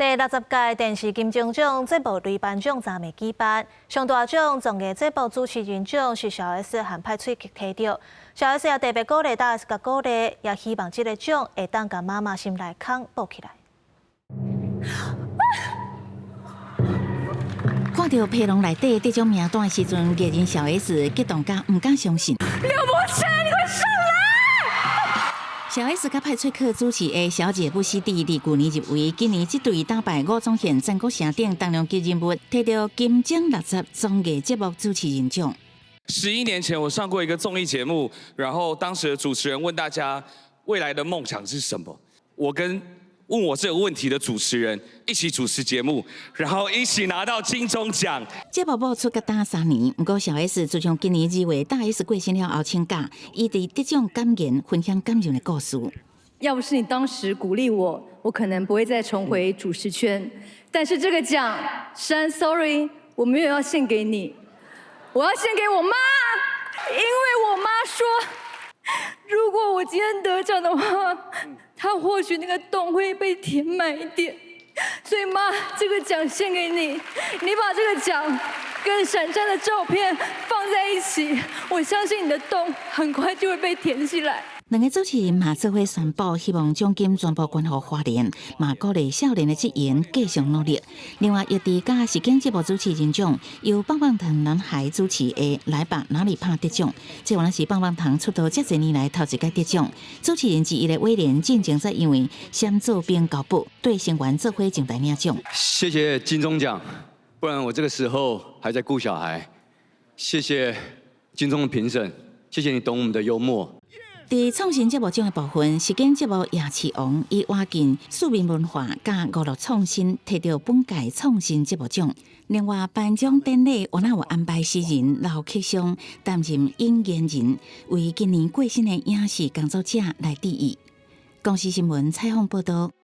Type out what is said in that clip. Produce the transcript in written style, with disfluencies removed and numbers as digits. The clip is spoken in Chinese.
第60届电视金钟奖节目类颁奖昨暝举办，上大奖综艺节目主持人奖是小 S 和派翠克摕到。小 S 也特别鼓励大 S 甲鼓励，也希望这个奖会当甲妈妈心内空补起来。看到皮囊内底这种名单的时阵，艺人小 S 激动甲唔敢相信。刘伯承，你快上来！小 S 甲派翠克主持的《小姐不息地》去年入围，今年这对打败吴宗宪、全国城顶当量级人物，摕到金奖60综艺节目主持人奖。11年前，我上过一个综艺节目，然后当时的主持人问大家未来的梦想是什么，我跟问我这个问题的主持人一起主持节目，然后一起拿到金钟奖。节目播出甲打3年，不过小 S 自从今年2月大 S 过身了后请假，伊伫得奖感言分享感人的故事。要不是你当时鼓励我，我可能不会再重回主持圈。但是这个奖，珊 ，sorry， 我没有要献给你，我要献给我妈，因为我妈说，如果我今天得奖的话，她或许那个洞会被填满一点。所以妈，这个奖献给你，你把这个奖跟闪闪的照片放在一起，我相信你的洞很快就会被填起来。两个主持人嘛做伙宣布，希望奖金全部捐予花莲，嘛鼓励少年的职员继续努力。另外，又伫甲时间节目主持人奖由棒棒糖男孩主持的《来吧哪里怕》得奖，这原来是棒棒糖出道这多年来头一届得奖。主持人之一的威廉进前在因为闪做编高部，对成员做伙前来领奖。谢谢金钟奖，不然我这个时候还在顾小孩。谢谢金钟的评审，谢谢你懂我们的幽默。伫创新节目奖的部分，时间节目《夜市王》以挖进庶民文化加娱乐创新，摕到本届创新节目奖。另外，颁奖典礼我有安排诗人刘克襄担任引言人，为今年过身的影视工作者来致意。公司新闻采访报道。